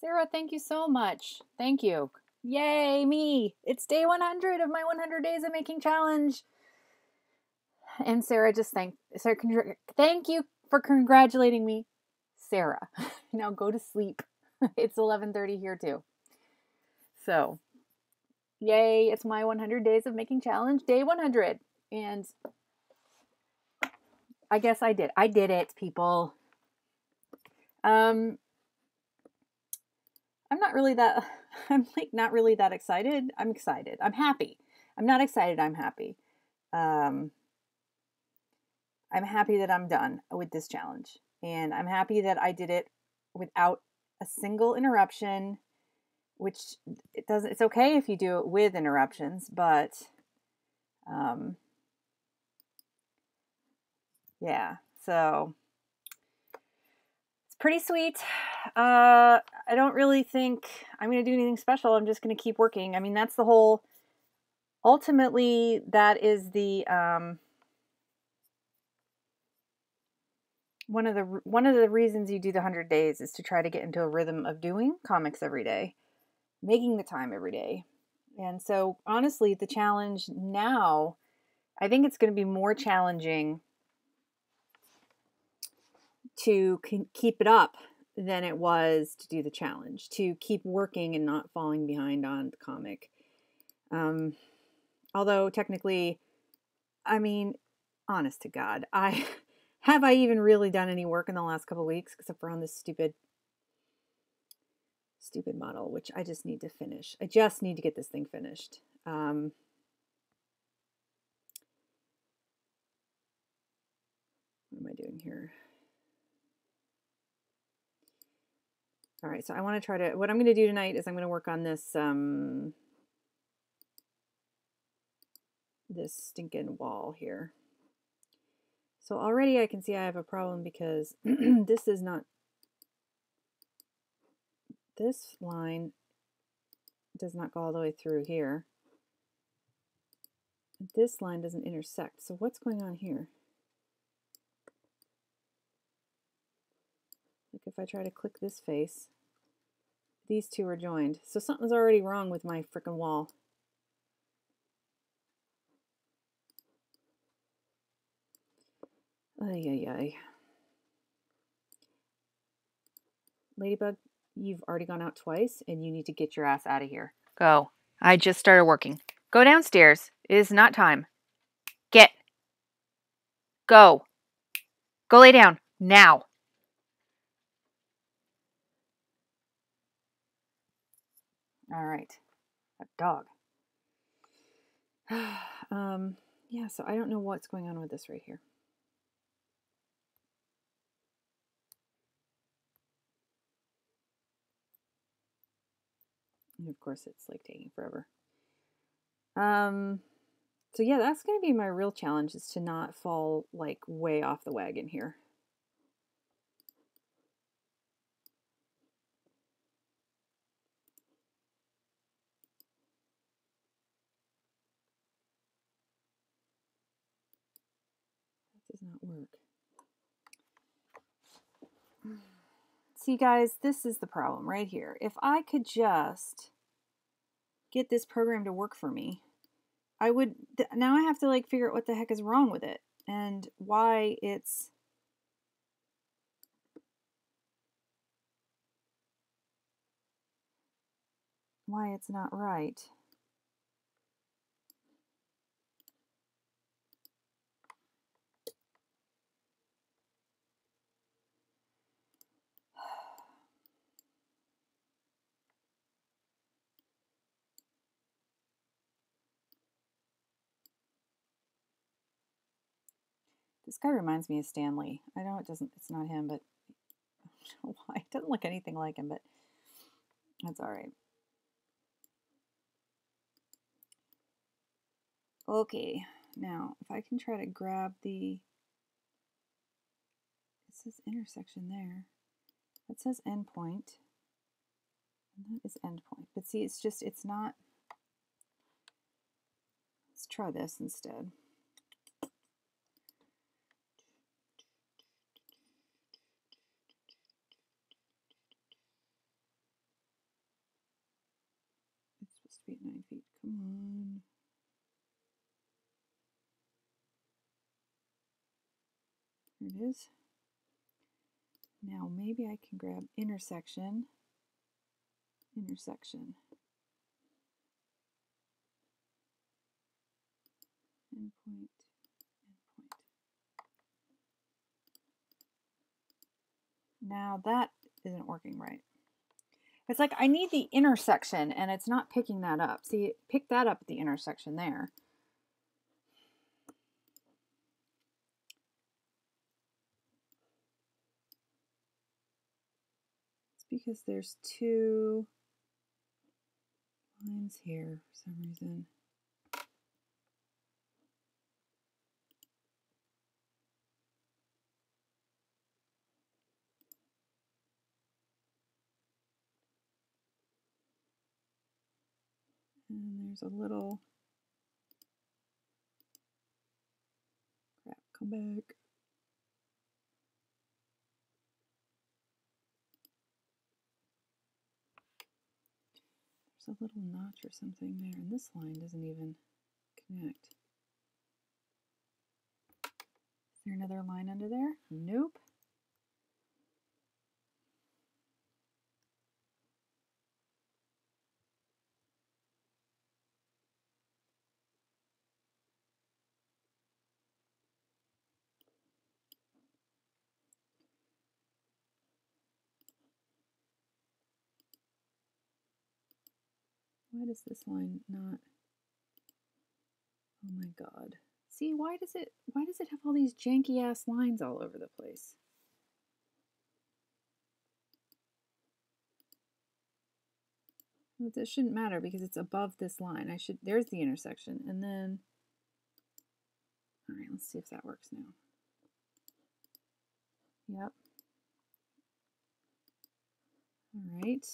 Sarah, thank you so much. Thank you. Yay, me. It's day 100 of my 100 Days of Making Challenge. And Sarah thank you for congratulating me, Sarah. Now go to sleep. It's 11:30 here too. So, yay, it's my 100 Days of Making Challenge, day 100. And I guess I did. I did it, people. I'm not really that I'm like not really that excited. I'm excited. I'm happy. I'm not excited. I'm happy. I'm happy that I'm done with this challenge. And I'm happy that I did it without a single interruption, which it's okay if you do it with interruptions, but yeah, so it's pretty sweet. I don't really think I'm going to do anything special. I'm just going to keep working. I mean, that's the whole, ultimately, that is the, one of the reasons you do the 100 days is to try to get into a rhythm of doing comics every day, making the time every day. And so honestly, the challenge now, I think it's going to be more challenging to keep it up than it was to do the challenge, to keep working and not falling behind on the comic. Although technically, I mean, honest to God, I even really done any work in the last couple of weeks except for on this stupid model, which I just need to finish. I just need to get this thing finished. What am I doing here? All right, so I want to try to, what I'm going to do tonight is I'm going to work on this, this stinking wall here. So already I can see I have a problem because this is not, this line does not go all the way through here. This line doesn't intersect. So what's going on here? Like if I try to click this face, these two are joined. So something's already wrong with my frickin' wall. Ay, ay, ay. Ladybug, you've already gone out twice and you need to get your ass out of here. Go. I just started working. Go downstairs. It is not time. Get. Go. Go lay down. Now. All right. A dog. Yeah, so I don't know what's going on with this right here. And of course it's like taking forever. So yeah, that's going to be my real challenge, is to not fall like way off the wagon here. That does not work. See guys, this is the problem right here. If I could just get this program to work for me, I would, now I have to like figure out what the heck is wrong with it and why it's not right. This guy reminds me of Stan Lee. I know it's not him, but I don't know why. It doesn't look anything like him, but that's all right. Okay, now if I can try to grab it says intersection there. That says endpoint. And that is endpoint. But see, it's not. Let's try this instead. Here it is. Now maybe I can grab intersection, endpoint. Now that isn't working right. It's like I need the intersection and it's not picking that up. See, pick that up at the intersection there. It's because there's two lines here for some reason. And there's a little, crap, come back. There's a little notch or something there, and this line doesn't even connect. Is there another line under there? Nope. Why does this line not? Oh my God. See, why does it have all these janky ass lines all over the place? Well, this shouldn't matter because it's above this line. There's the intersection, and then, all right, let's see if that works now. Yep. All right.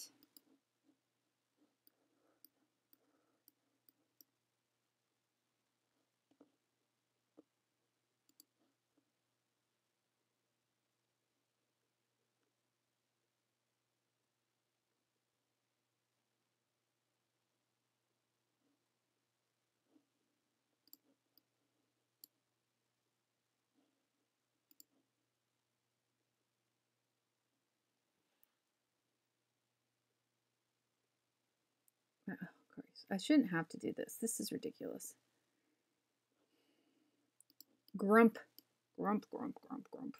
Oh, Christ. I shouldn't have to do this. This is ridiculous. Grump. Grump, grump, grump, grump.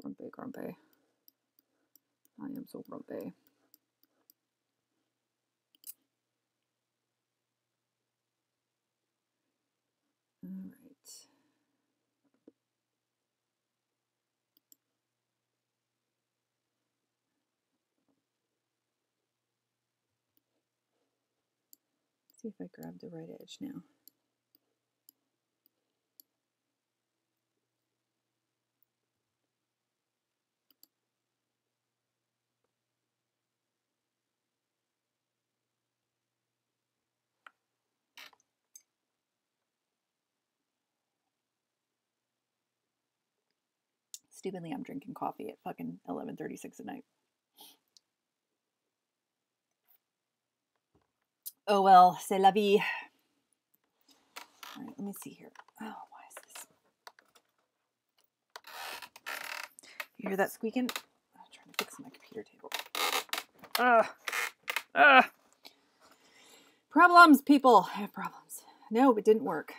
Grumpy, grumpy. I am so grumpy. All right. See if I grab the right edge now. Stupidly, I'm drinking coffee at fucking 11:36 at night. Oh well, c'est la vie. All right, let me see here. Oh, why is this? You hear that squeaking? I'm trying to fix my computer table. Problems, people. I have problems. No, it didn't work.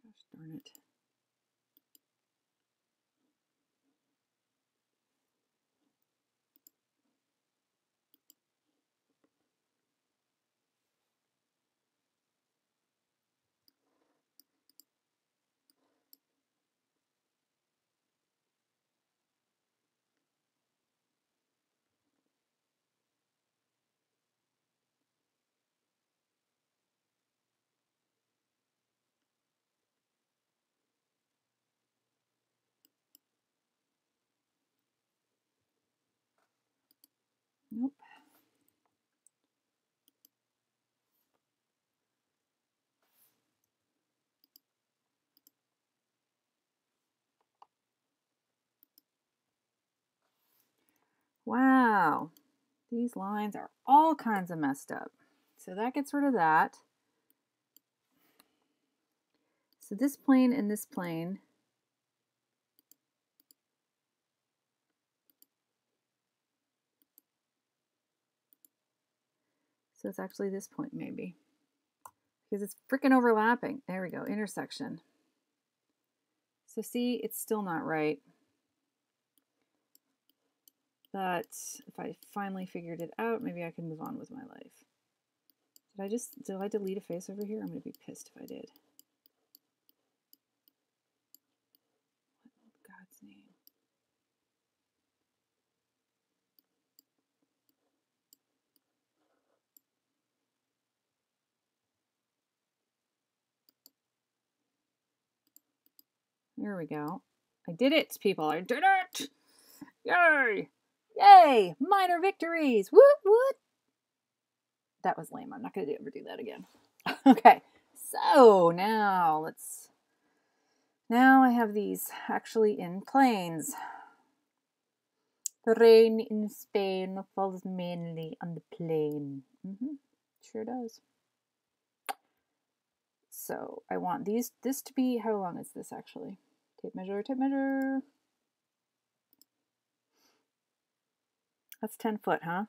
Gosh darn it. Nope. Wow. These lines are all kinds of messed up. So that gets rid of that. So this plane and this plane. So it's actually this point maybe. Because it's freaking overlapping. There we go, intersection. So see, it's still not right. But if I finally figured it out, maybe I can move on with my life. Did I delete a face over here? I'm going to be pissed if I did. What in God's name? There we go. I did it, people. I did it! Yay! Yay! Minor victories! Woot woot! That was lame. I'm not going to ever do that again. Okay, so now I have these actually in planes. The rain in Spain falls mainly on the plain. Sure does. So I want this to be, how long is this actually? Tape measure, tape measure. That's 10 foot, huh?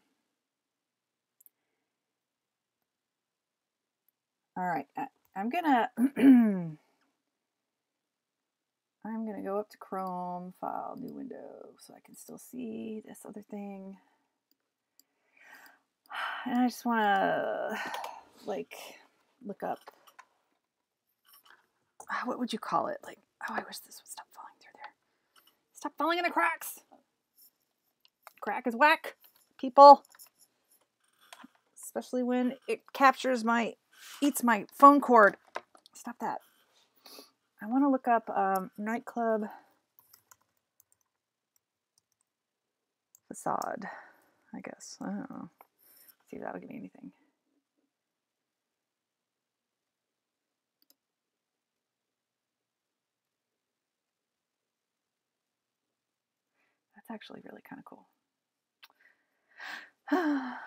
All right, I'm gonna go up to Chrome, File, New Window, so I can still see this other thing. And I just want to like look up, what would you call it? Like, oh, I wish this would stop falling through there. Stop falling in the cracks. Crack is whack, people. Especially when it eats my phone cord. Stop that. I want to look up nightclub facade, I guess. I don't know. See if that'll give me anything. That's actually really kind of cool. Are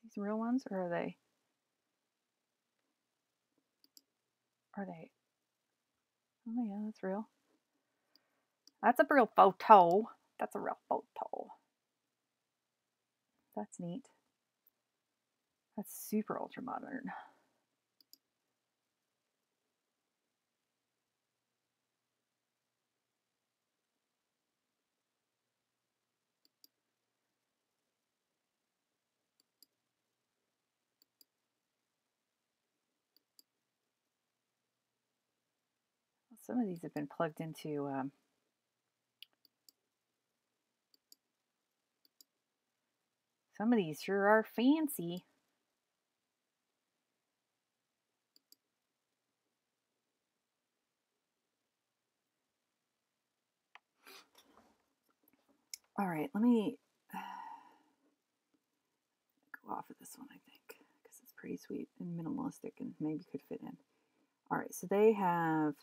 these real ones, or are they? Oh yeah, that's real. That's a real photo. That's a real photo. That's neat. That's super ultra modern. Some of these have been plugged into some of these sure are fancy. All right, let me go off of this one, I think, because it's pretty sweet and minimalistic and maybe could fit in. All right, so they have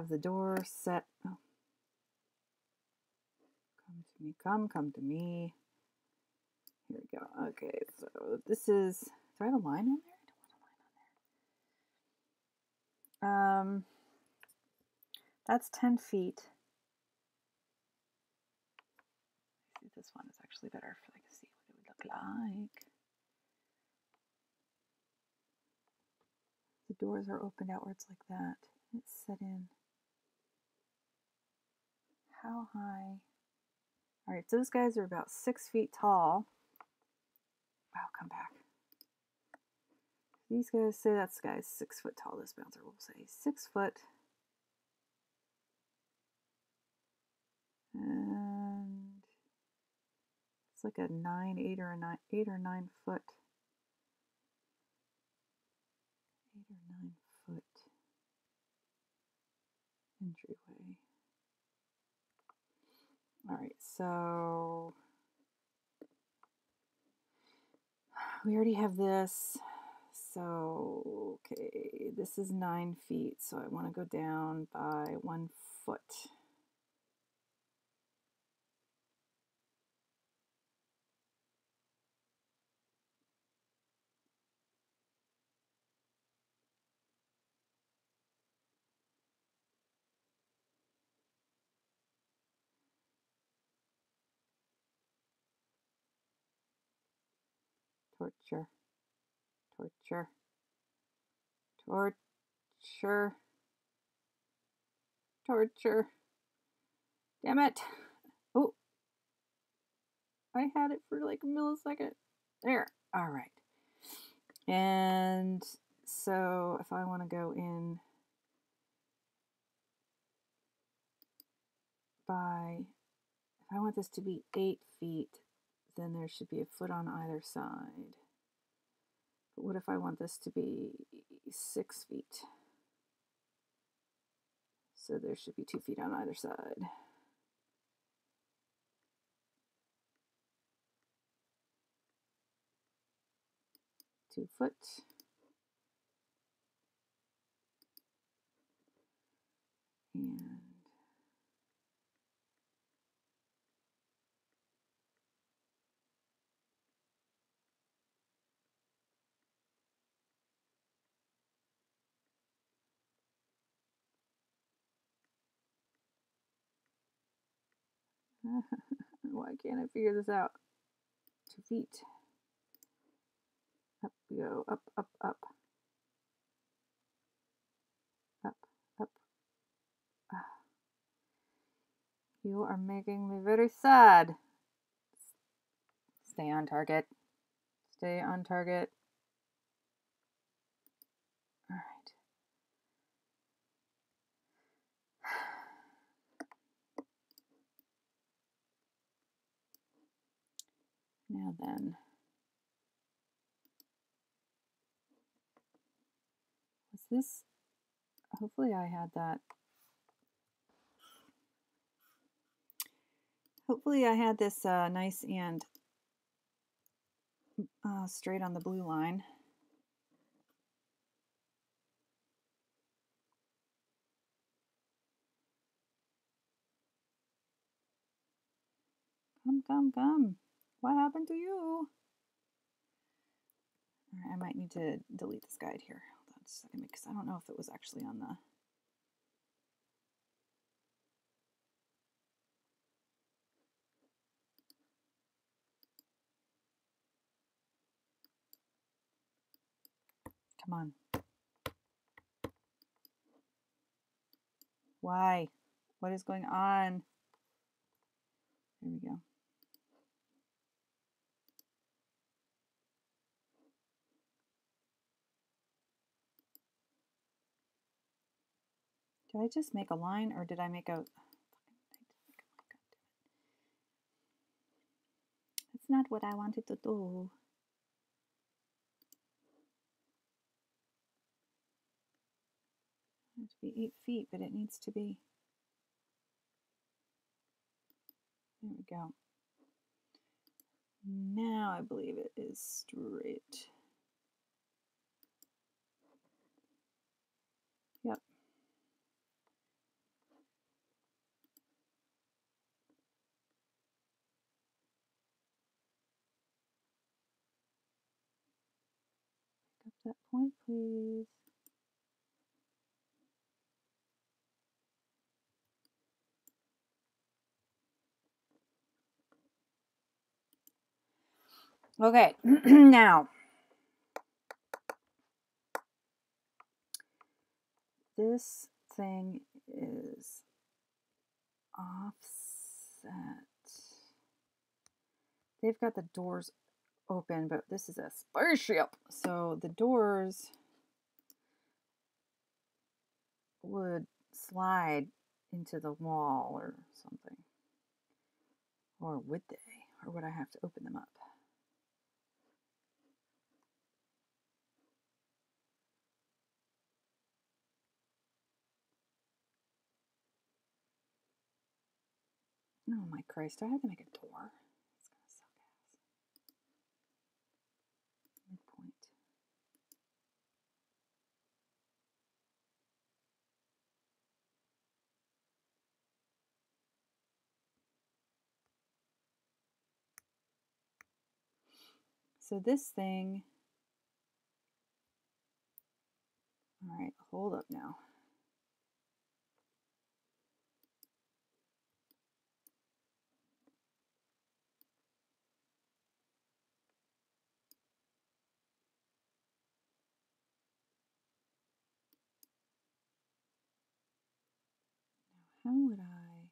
the door set. Oh. Come to me. Here we go. Okay, so this is, do I have a line on there? I don't want a line on there. That's 10 feet. I think this one is actually better if I can see what it would look like. The doors are opened outwards like that. It's set in. How high? All right, so those guys are about 6 feet tall. Wow, come back. These guys say that guy's 6 foot tall. This bouncer will say 6 foot. And it's like a 8 or 9 foot. 8 or 9 foot entryway. All right, so we already have this So, okay, this is 9 feet, so I want to go down by 1 foot. Torture. Torture. Torture. Torture. Damn it. Oh, I had it for like a millisecond. There. All right. And so if I want to go in by, if I want this to be 8 feet, then there should be a foot on either side. But what if I want this to be 6 feet? So there should be 2 feet on either side. Two foot. And why can't I figure this out? 2 feet. Up we go. Up, up, up. Up, up. You are making me very sad. Stay on target. Stay on target. All right. Now then. Was this? Hopefully I had that. Hopefully I had this nice and straight on the blue line. Come, come, come. What happened to you? All right, I might need to delete this guide here. Hold on just a second because I don't know if it was actually on the... Come on. Why? What is going on? There we go. Did I just make a line or did I make a... That's not what I wanted to do. It needs to be 8 feet, but it needs to be... There we go. Now I believe it is straight. Yep. Pick up that point, please. Okay, now this thing is offset. They've got the doors open, but this is a spaceship. So the doors would slide into the wall or something. Or would they? Or would I have to open them up? Oh my Christ, I have to make a door. It's gonna suck ass. Midpoint. so this thing, all right, hold up now. Now, how would I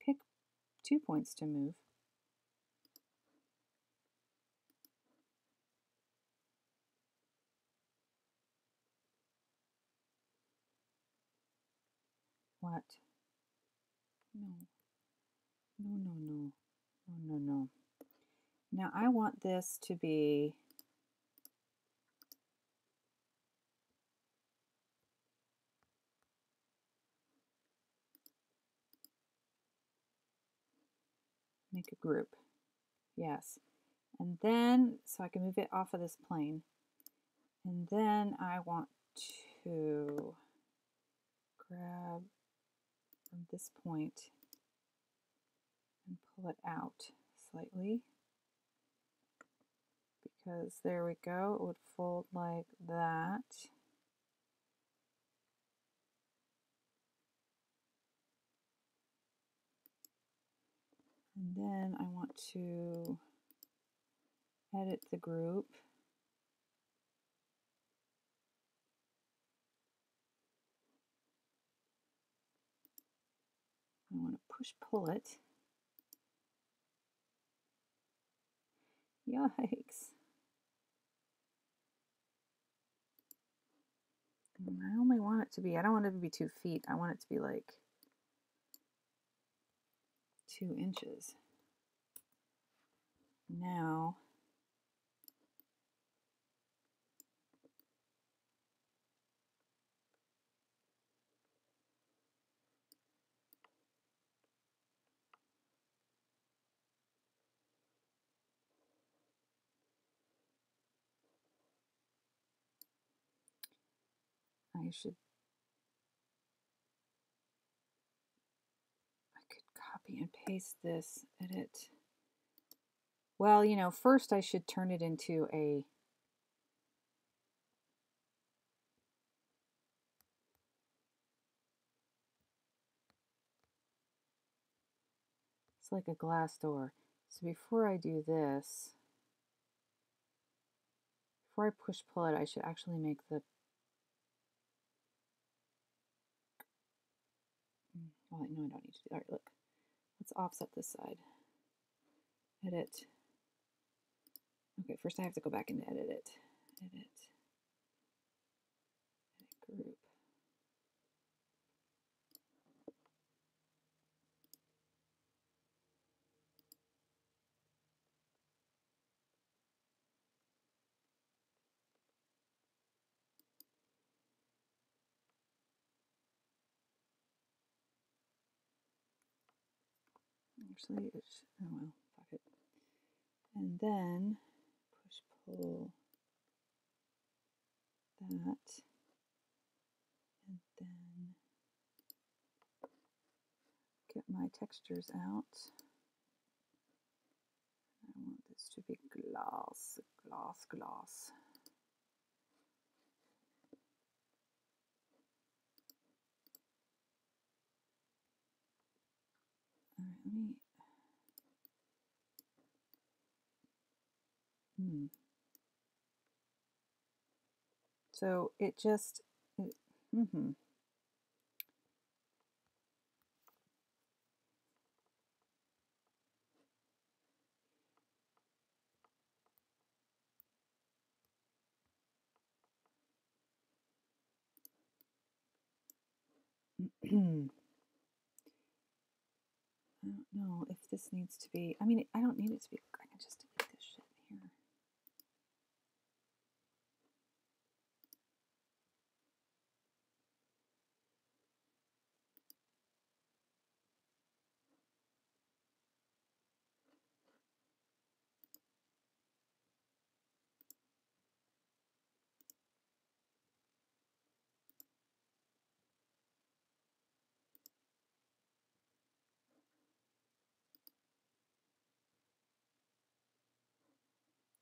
pick 2 points to move? What? No. No, no, no. No, no, no. Now I want this to be make a group. Yes. And then, so I can move it off of this plane. And then I want to grab from this point and pull it out slightly. Because there we go, it would fold like that. And then I want to edit the group. I want to push pull it. Yikes. And I only want it to be, I don't want it to be 2 feet. I want it to be like 2 inches. Now, I could copy and paste this, edit. Well, you know, first I should turn it into a it's like a glass door. So before I do this, before I push pull it, I should actually make the well, no, I don't need to do. All right, look. Let's offset this side. Edit. Okay, first I have to go back and edit it. Edit group. Actually, it's, oh well, fuck it. And then push pull that. And then get my textures out. I want this to be glass, glass, glass. All right, let me. So it just. I don't know if this needs to be, I mean, I don't need it to be, I can just delete this shit here.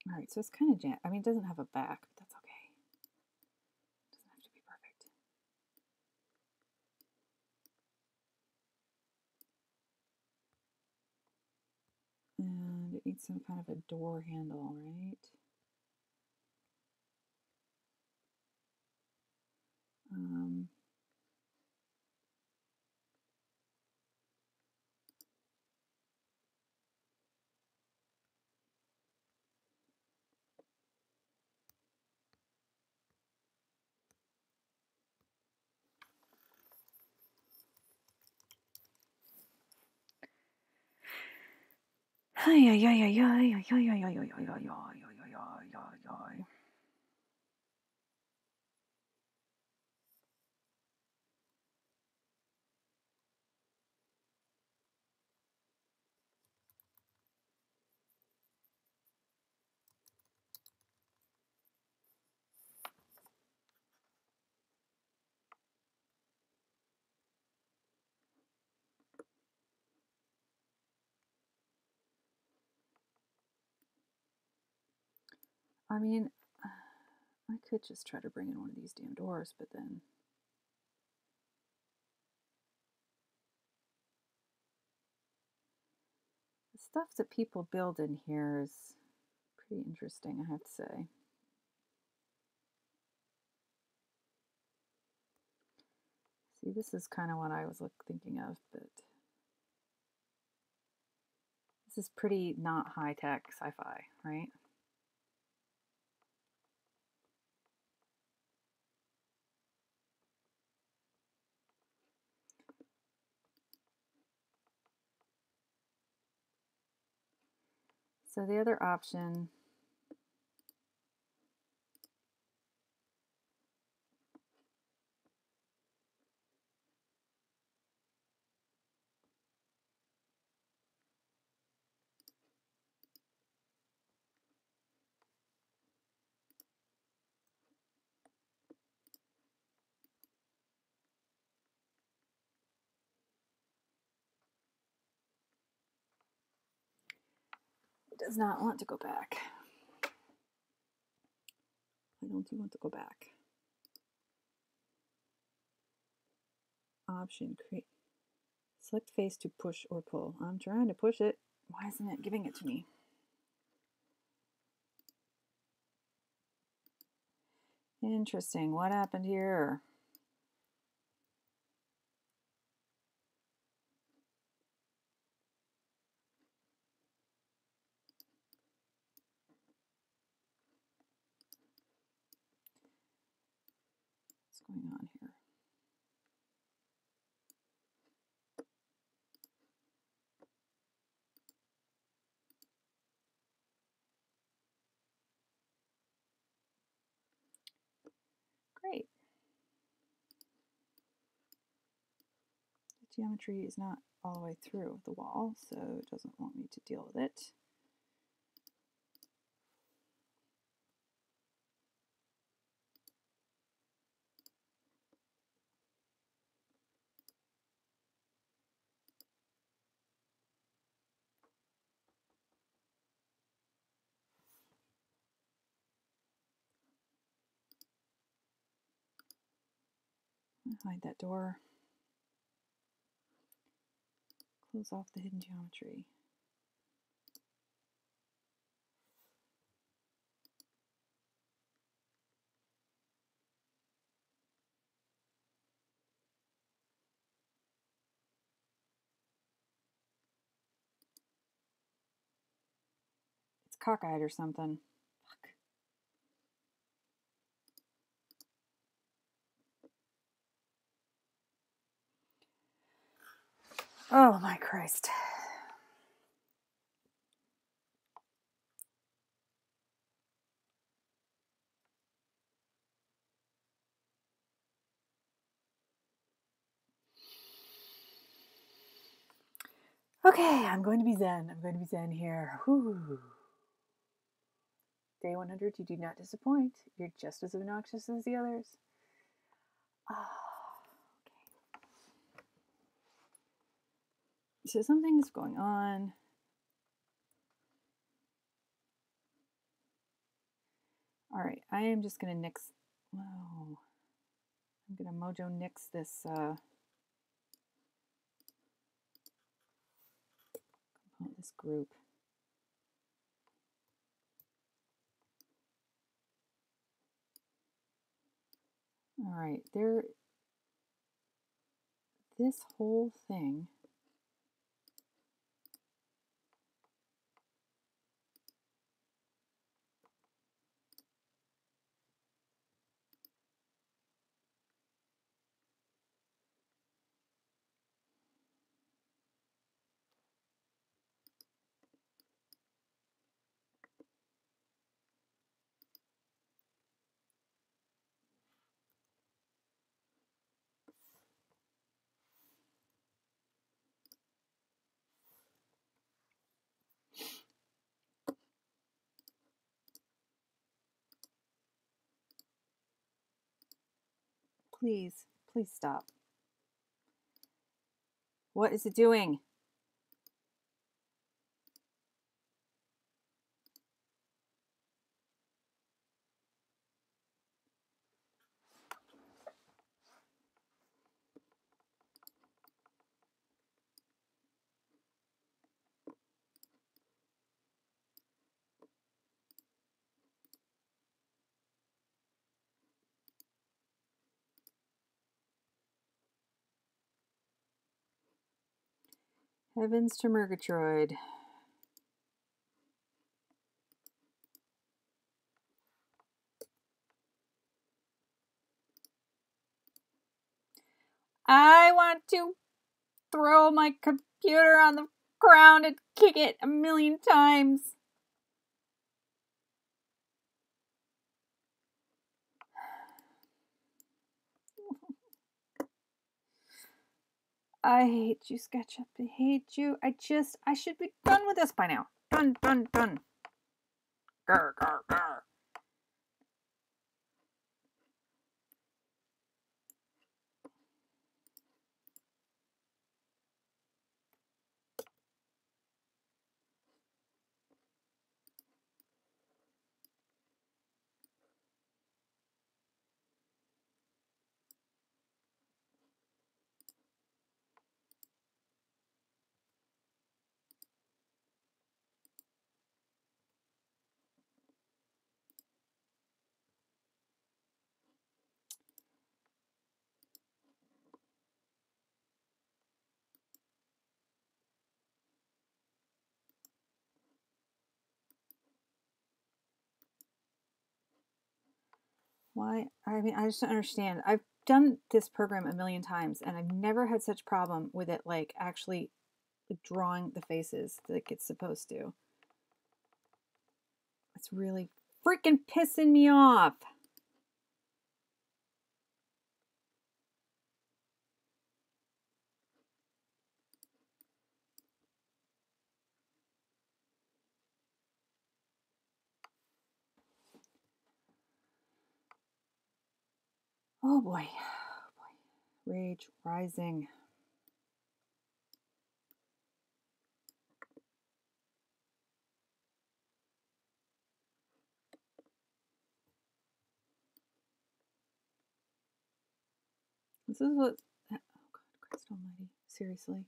All right, so it's kind of jammed. I mean, it doesn't have a back, but that's okay. It doesn't have to be perfect. And it needs some kind of a door handle, right? I mean, I could just try to bring in one of these damn doors, but then the stuff that people build in here is pretty interesting, I have to say. See, this is kind of what I was thinking of, but this is pretty not high-tech sci-fi, right? So the other option does not want to go back. Why don't you want to go back? Option, create. Select face to push or pull. I'm trying to push it. Why isn't it giving it to me? Interesting. What happened here? What's going on here? Great. The geometry is not all the way through the wall, so it doesn't want me to deal with it. Hide that door. Close off the hidden geometry. It's cockeyed or something. Fuck. Oh my Christ. Okay, I'm going to be zen. I'm going to be zen here. Whew. Day 100, you do not disappoint. You're just as obnoxious as the others. Okay. So something's going on. All right, I am just going to nix. Whoa. I'm going to mojo nix this this group. All right, this whole thing please stop. What is it doing? Heavens to Murgatroyd. I want to throw my computer on the ground and kick it 1,000,000 times. I hate you, SketchUp. I hate you. I should be done with this by now. Done. Grr, grr, grr. Why? I mean, I just don't understand. I've done this program 1,000,000 times and I've never had such problem with it like actually drawing the faces like it's supposed to. It's really freaking pissing me off. Oh boy. Rage rising. This is what, oh God, Christ almighty, seriously.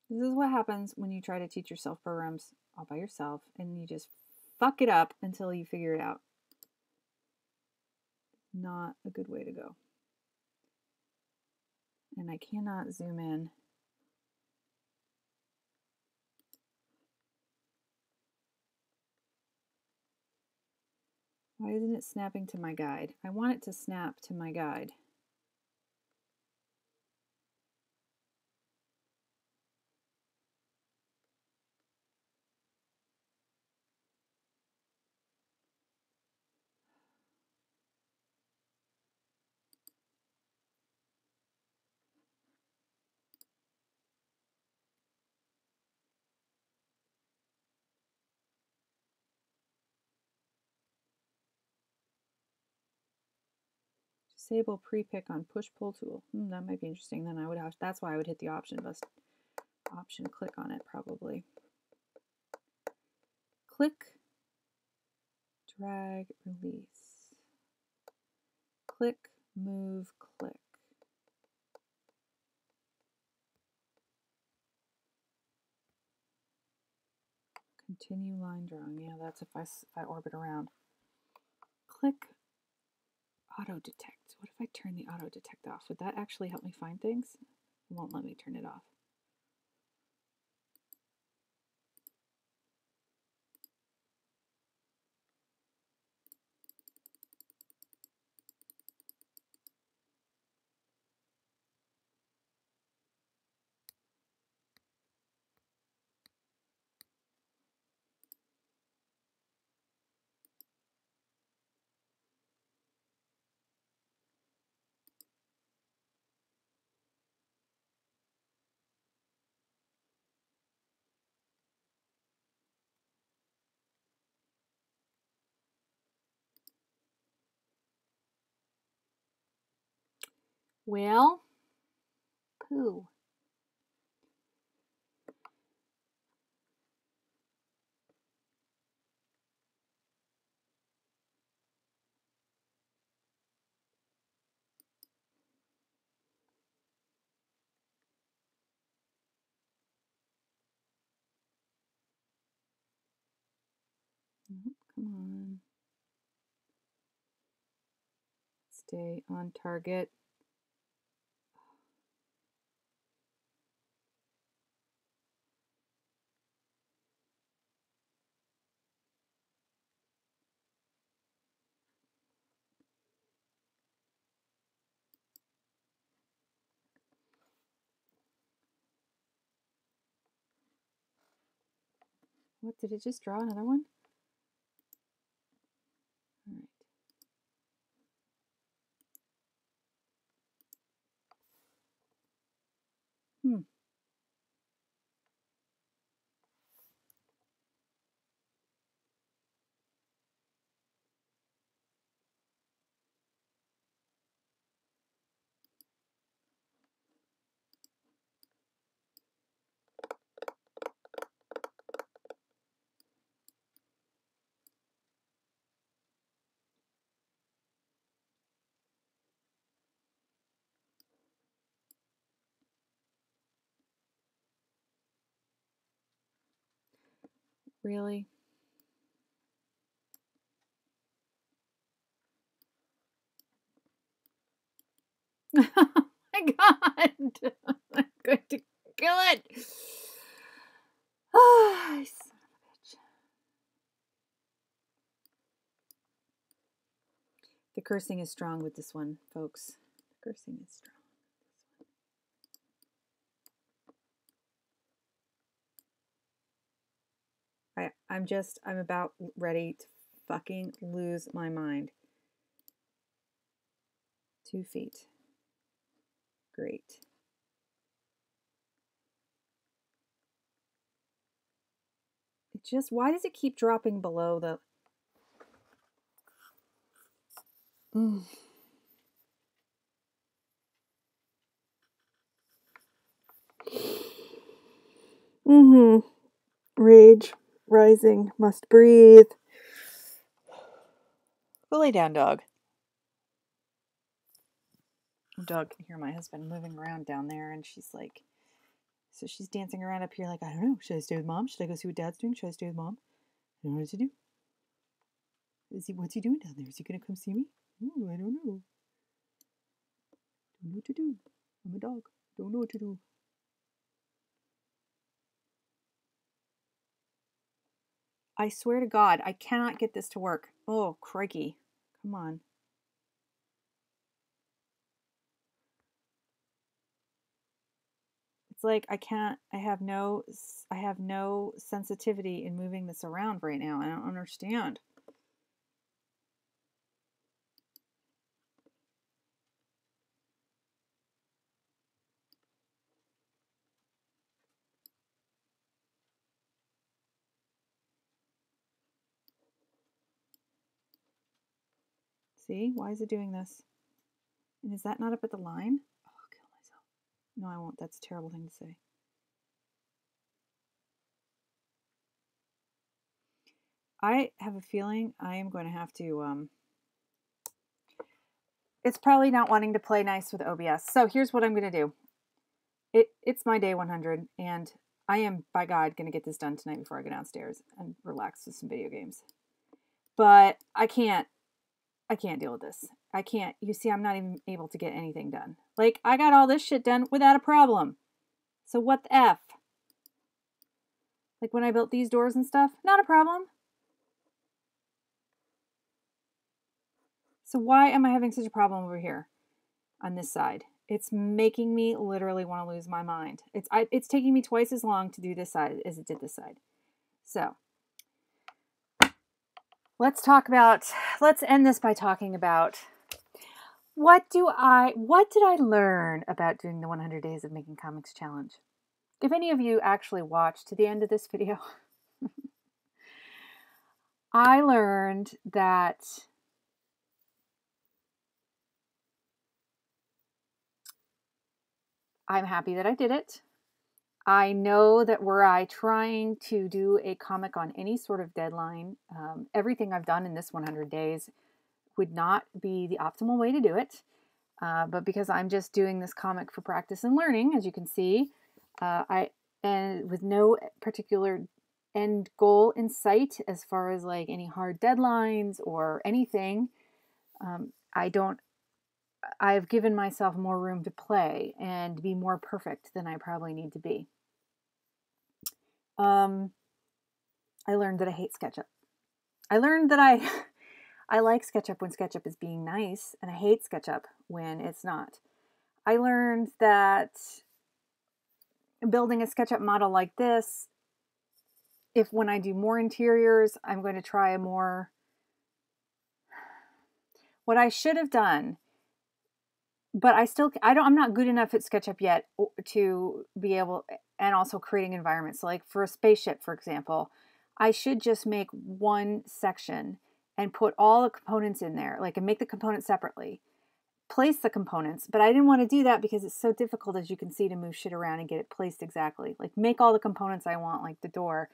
This is what happens when you try to teach yourself programs all by yourself and you just fuck it up until you figure it out. Not a good way to go. And I cannot zoom in. Why isn't it snapping to my guide? I want it to snap to my guide. Disable pre-pick on push-pull tool. That might be interesting. Then I would have. That's why I would hit the option click on it probably. Click, drag, release. Click, move, click. Continue line drawing. Yeah, that's if I orbit around. Click, auto detect. What if I turn the auto detect off? Would that actually help me find things? It won't let me turn it off. Well, poo. Come on. Stay on target. What, did it just draw another one? All right. Really? Oh my god! I'm going to kill it! Oh, son of a bitch. The cursing is strong with this one, folks. The cursing is strong. I'm about ready to fucking lose my mind. 2 feet. Great. It just, why does it keep dropping below the... Rage rising, must breathe. Go lay down, dog. Dog can hear my husband moving around down there, and she's like, so she's dancing around up here like, I don't know, should I stay with mom? Should I go see what dad's doing? Should I stay with mom? I don't know what to do. What's he doing down there? Is he gonna come see me? Ooh, I don't know. Don't know what to do. I'm a dog. Don't know what to do. I swear to God, I cannot get this to work. Oh, crikey. Come on. It's like I have no sensitivity in moving this around right now. I don't understand. See? Why is it doing this? And is that not up at the line? Oh, I'll kill myself. No, I won't. That's a terrible thing to say. I have a feeling I am going to have to, it's probably not wanting to play nice with OBS. So here's what I'm going to do. It's my day 100, and I am, by God, going to get this done tonight before I go downstairs and relax with some video games. But I can't deal with this. I can't. You see, I'm not even able to get anything done. Like, I got all this shit done without a problem. So what the F? Like when I built these doors and stuff, not a problem. So why am I having such a problem over here on this side? It's making me literally want to lose my mind. It's taking me twice as long to do this side as it did this side. So let's end this by talking about what did I learn about doing the 100 Days of Making Comics Challenge? If any of you actually watched to the end of this video, I learned that I'm happy that I did it. I know that were I trying to do a comic on any sort of deadline, everything I've done in this 100 days would not be the optimal way to do it. But because I'm just doing this comic for practice and learning, as you can see, and with no particular end goal in sight as far as like any hard deadlines or anything, I've given myself more room to play and be more perfect than I probably need to be. I learned that I hate SketchUp. I learned that I like SketchUp when SketchUp is being nice, and I hate SketchUp when it's not. I learned that building a SketchUp model like this, if when I do more interiors, I'm going to try what I should have done, but I'm not good enough at SketchUp yet to be able, and also creating environments. So like for a spaceship, for example, I should just make one section and put all the components in there, and make the components separately. Place the components, but I didn't want to do that because it's so difficult, as you can see, to move shit around and get it placed exactly. Like make all the components I want, like the door,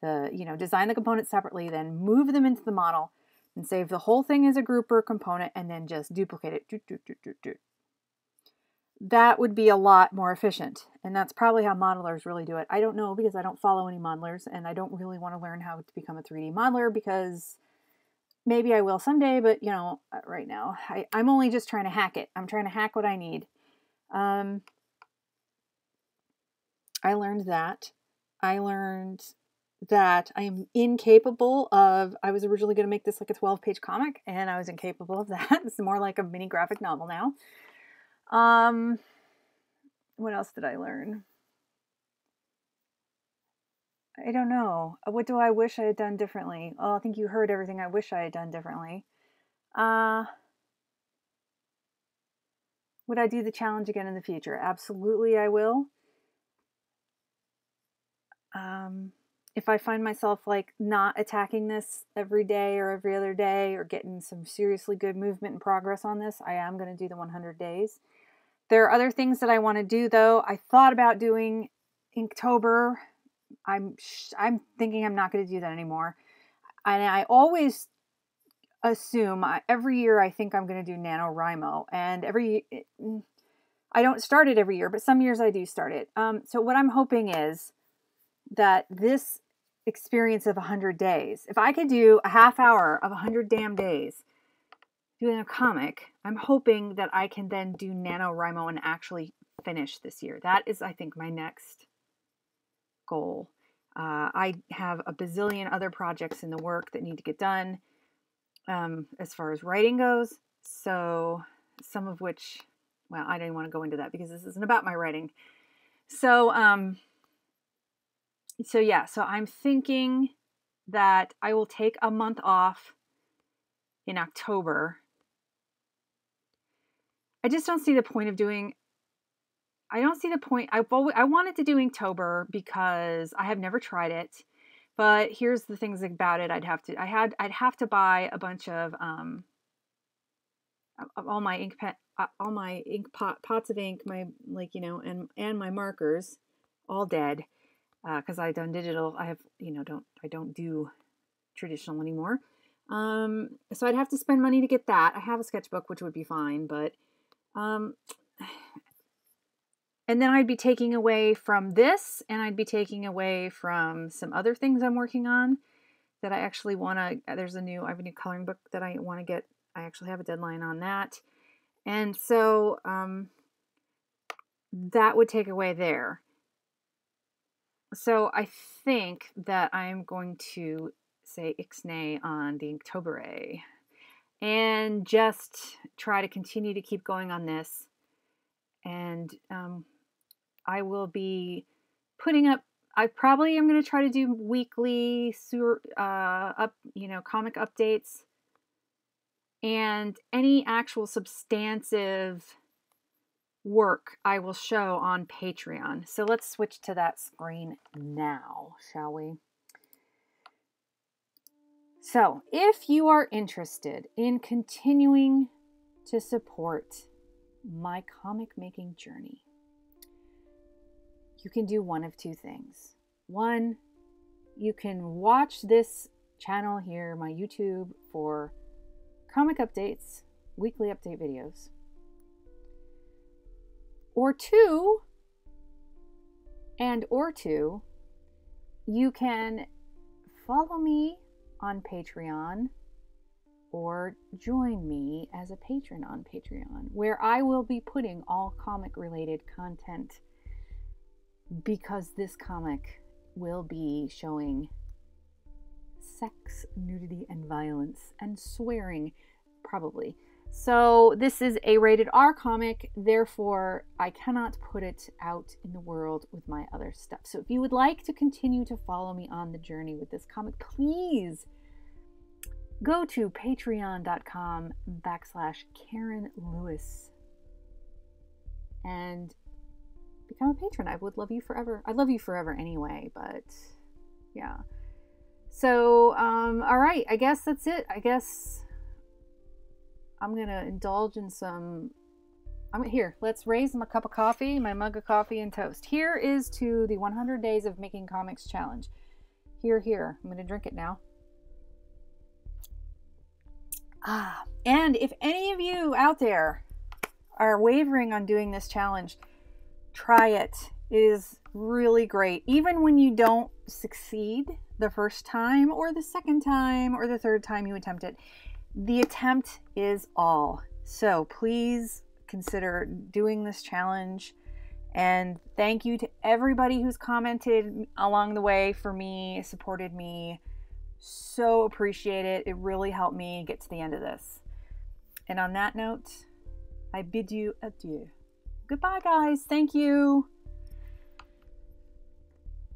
design the components separately, then move them into the model and save the whole thing as a grouper component and then just duplicate it. That would be a lot more efficient. And that's probably how modelers really do it. I don't know because I don't follow any modelers and I don't really want to learn how to become a 3D modeler because maybe I will someday, but right now I'm only just trying to hack it. I'm trying to hack what I need. I learned that. I am incapable of, I was originally going to make this like a 12-page comic and I was incapable of that. It's more like a mini graphic novel now. What else did I learn? I don't know. What do I wish I had done differently? Well, I think you heard everything I wish I had done differently. Would I do the challenge again in the future? Absolutely, I will. If I find myself not attacking this every day or every other day or getting some seriously good movement and progress on this, I am going to do the 100 days. There are other things that I want to do, though. I thought about doing Inktober. I'm thinking I'm not going to do that anymore. And I always assume every year I think I'm going to do NaNoWriMo. And I don't start it every year, but some years I do start it. So what I'm hoping is that this experience of 100 days, if I could do a half hour of 100 damn days doing a comic, I'm hoping that I can then do NaNoWriMo and actually finish this year. That is, I think, my next goal. I have a bazillion other projects in the work that need to get done as far as writing goes. So some of which, well, I didn't want to go into that because this isn't about my writing. So I'm thinking that I will take a month off in October. I just don't see the point of doing. I don't see the point. I wanted to do Inktober because I have never tried it. But here's the things about it. I'd have to buy a bunch of all my pots of ink, my and my markers, all dead because I done digital. I have I don't do traditional anymore. So I'd have to spend money to get that. I have a sketchbook, which would be fine, but and then I'd be taking away from this, and I'd be taking away from some other things I'm working on that I actually want to. I have a new coloring book that I want to get. I actually have a deadline on that. And so that would take away there. So I think that I'm going to say Ixnay on the Inktober and just try to continue to keep going on this. And I will be putting up, I probably am going to try to do weekly comic updates and any actual substantive work I will show on Patreon. So let's switch to that screen now, shall we? So if you are interested in continuing to support my comic making journey, you can do one of two things. One, you can watch this channel here, my YouTube, for comic updates, weekly update videos. Or two, you can follow me on Patreon or join me as a patron on Patreon, where I will be putting all comic related content, because this comic will be showing sex, nudity, and violence, and swearing, probably. So this is a rated R comic, therefore I cannot put it out in the world with my other stuff. So if you would like to continue to follow me on the journey with this comic, please go to patreon.com/Karen Lewis and become a patron. I would love you forever. I love you forever anyway, but yeah. So, all right, I guess that's it. I guess I'm going to indulge in some... Here, let's raise my cup of coffee, my mug of coffee and toast. Here is to the 100 Days of Making Comics Challenge. Here. I'm going to drink it now. And if any of you out there are wavering on doing this challenge, try it. It is really great. Even when you don't succeed the first time or the second time or the third time you attempt it, the attempt is all. So please consider doing this challenge. And thank you to everybody who's commented along the way for me, supported me. So appreciate it. It really helped me get to the end of this. And on that note, I bid you adieu. Goodbye, guys. Thank you.